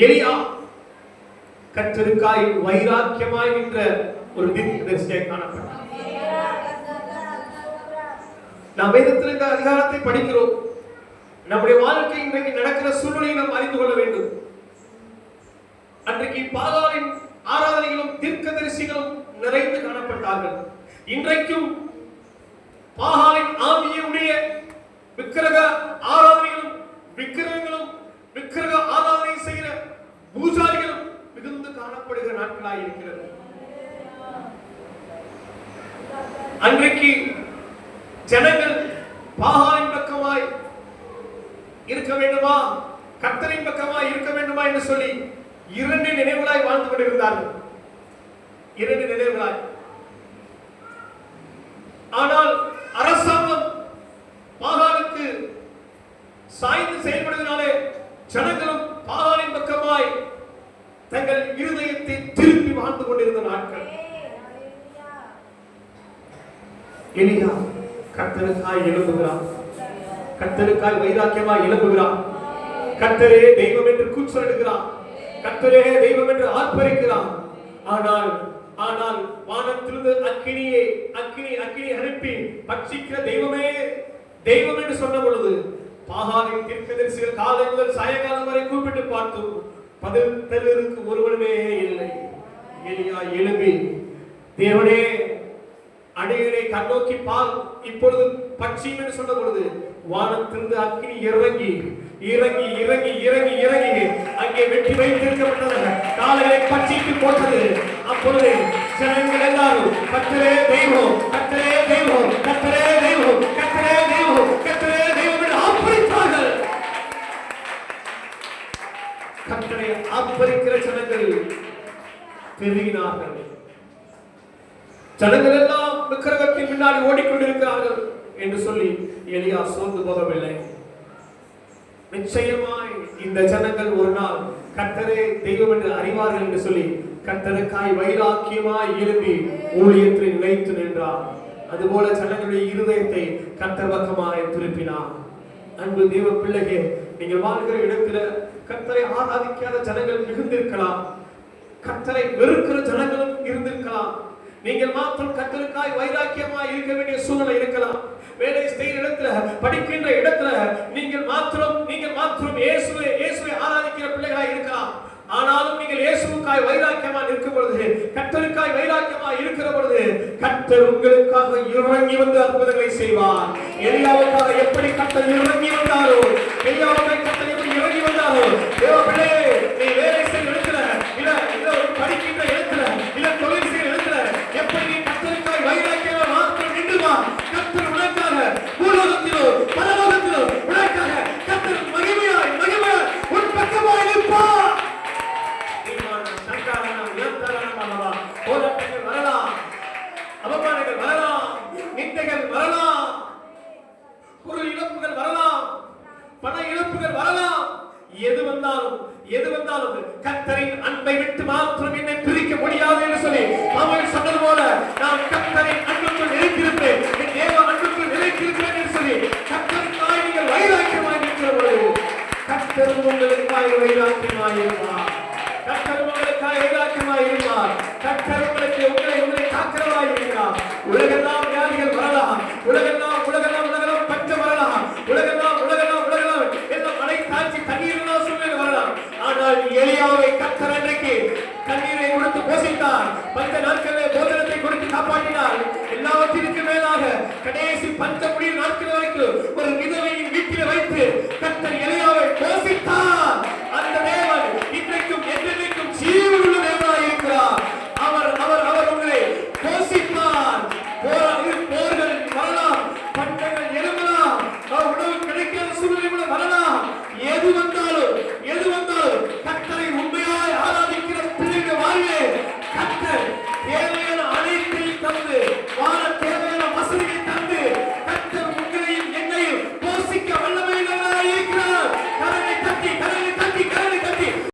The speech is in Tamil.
எலியா கர்த்தருக்காய் வைராக்கியமாய் நின்ற ஒரு தீர்க்கதரிசியாய் காணப்பட்டார். நாம் வேதத்தில் இந்த அதிகாரத்தை படிக்கிறோம். நம்முடைய வாழ்க்கை இன்றைக்கு நடக்கிற சூழ்நிலையை நாம் அறிந்து கொள்ள வேண்டும். அன்றைக்கு பாகாலின் ஆராதனைகளும் தீர்க்கதரிசிகளும் நிறைந்து காணப்பட்டார்கள். இன்றைக்கும் பாகாலின் ஆவியுடைய விக்கிரக ஆராதனைகளும் விக்கிரக ஆராதனை செய்கிற பூஜாரிகளும் மிகுந்து காணப்படுகிற நாட்களாய் இருக்கிறது. அன்றைக்கு ஜனங்கள் பாகாலின் பக்கமாய் இருக்க வேண்டுமா, கர்த்தரின் பக்கமாய் இருக்க வேண்டுமா என்று சொல்லி இரண்டு நினைவுகளாய் வாழ்ந்து கொண்டிருந்தார்கள். இரண்டு நினைவுகளாய். ஆனால் அரசாங்கம் பாகாலுக்கு சாய்ந்து செயல்படுவதனாலே ஜனங்களும் பாகாலின் பக்கமாய் தங்கள் இருதயத்தை திருப்பி வாழ்ந்து கொண்டிருந்த நாட்கள். எலியா கர்த்தருக்காய் எழும்புகிறான். கர்த்தருக்காய் வைராக்கியமாய் எழும்புகிறான். கர்த்தரே தெய்வம் என்று கூச்சலிடுகிறான். கர்த்தரே தெய்வம் என்று ஆர்ப்பரிக்கிறான். ஆனால் வானத்திலிருந்து அக்கினி அனுப்பி பட்சிக்கிற தெய்வமே தெய்வம் என்று சொன்ன பொழுது பாகாலின் தீர்க்கதரிசிகள் காலை முதல் சாயங்காலம் வரை கூப்பிட்டு பார்த்தோம். பதில் தருவதற்கு ஒருவனுமே இல்லை. எலியா எழும்பி, தேவனே அடிகளை கண்ணோக்கி பார், இப்பொழுது பட்சியும் என்று சொன்ன பொழுது வானத்திலிருந்து அக்கினி இறங்கி அங்கே வெட்டி வைத்திருக்கப்பட்டது. காலையை பட்சிக்கு போட்டது. அப்பொழுது ஜனங்கள் எல்லாரும் கர்த்தரே தெய்வம், கர்த்தரே தெய்வம், கர்த்தரே தெய்வம், கர்த்தரே தெய்வம், கர்த்தரே தெய்வம் என்று ஆர்ப்பரித்தார்கள். கர்த்தரை ஆர்ப்பரிக்கிற ஜனங்கள் பெருகினார்கள். ஜனங்கள் எல்லாம் விக்கிரகத்தின் பின்னாடி ஓடிக்கொண்டிருக்கிறார்கள் என்று சொல்லி எலியா சோர்ந்து போகவில்லை. நிச்சயமாய் இந்த ஜனங்கள் ஒரு நாள் கர்த்தரே தெய்வம் என்று அறிவார்கள் என்று சொல்லி கர்த்தருக்காய் வைராக்கியமாய் எழும்பி ஊழியத்தில் நிலைத்து நின்றார். அதுபோல ஜனங்களுடைய இருதயத்தை கர்த்தர் பக்கமாய் திருப்பினார். அன்பு தேவ பிள்ளையே, நீங்கள் வாழ்கிற இடத்துல கர்த்தரை ஆராதிக்காத ஜனங்கள் மிகுந்திருக்கலாம். கர்த்தரை வெறுக்கிற ஜனங்களும் இருந்திருக்கலாம். நீங்கள் மாத்திரம் கர்த்தருக்காய் வைராக்கியமாய் இருக்க வேண்டிய சூழ்நிலை இருக்கலாம். வேலை செய்கிற இடத்துல, படிக்கின்ற இடத்துல நீங்கள் மாத்திரம் இயேசுவை ஆராதிக்கிற பிள்ளைகளாய் இருக்கலாம். ஆனாலும் நீங்கள் இயேசுவுக்காய் வைராக்கியமாய் இருக்கும் பொழுது, கர்த்தருக்காய் வைராக்கியமாய் இருக்கிற பொழுது கர்த்தர் உங்களுக்காக இறங்கி வந்து அற்புதங்களை செய்வார். எலியாவுக்காக எப்படி கர்த்தர் இறங்கி வந்தாரோ, இறங்கி வந்தாரோ, தேவ பிள்ளையே, நீ வேலை செய்கிற இடத்துல, இல்ல படிக்கின்ற இடத்துல, இல்ல தொழில் செய்கிற இடத்துல எப்படி நீ கர்த்தருக்காய் வைராக்கியமா மாத்திரம் நின்றுமா, கர்த்தர் உனக்காக பூலோகத்திலோ பரலோகத்திலோ உனக்காக கர்த்தர் மகிமையாய் உன் பக்கமாய் நிற்பார். போராட்டங்கள் வரலாம், அவமானங்கள் வரலாம், நிந்தைகள் வரலாம், பொருள் இழப்புகள் வரலாம், பண இழப்புகள் வரலாம். எது வந்தாலும் கர்த்தரின் அன்பை விட்டு மாத்திரம் என்னை பிரிக்க முடியாது என்று சொல்லி அவன் சொன்னது போல நான் கர்த்தரின் அன்புக்குள் நிலைத்திருப்பேன், என் தேவ அன்புக்குள் நிலைத்திருப்பேன் என்று சொல்லி கர்த்தருக்காய் நீங்கள் வைராக்கியமாய் நிற்கிற பொழுது கர்த்தர் உங்களுக்காய் வைராக்கியமாய் இருப்பார். கர்த்தர் உங்களுக்காய் வைராக்கியமாய் இருப்பார். கர்த்தர் உங்களை காக்கிறவராய் இருக்கிறார். உலகெல்லாம் வியாதிகள் வரலாம், உலகெல்லாம் பஞ்சம் வரலாம், உலகெல்லாம் எல்லாம் மழை தாழ்ச்சி தண்ணீர் சூழ்நிலை வரலாம். ஆனால் எலியாவை கர்த்தர் அன்றைக்கு தண்ணீரை கொடுத்து போஷித்தார். பஞ்ச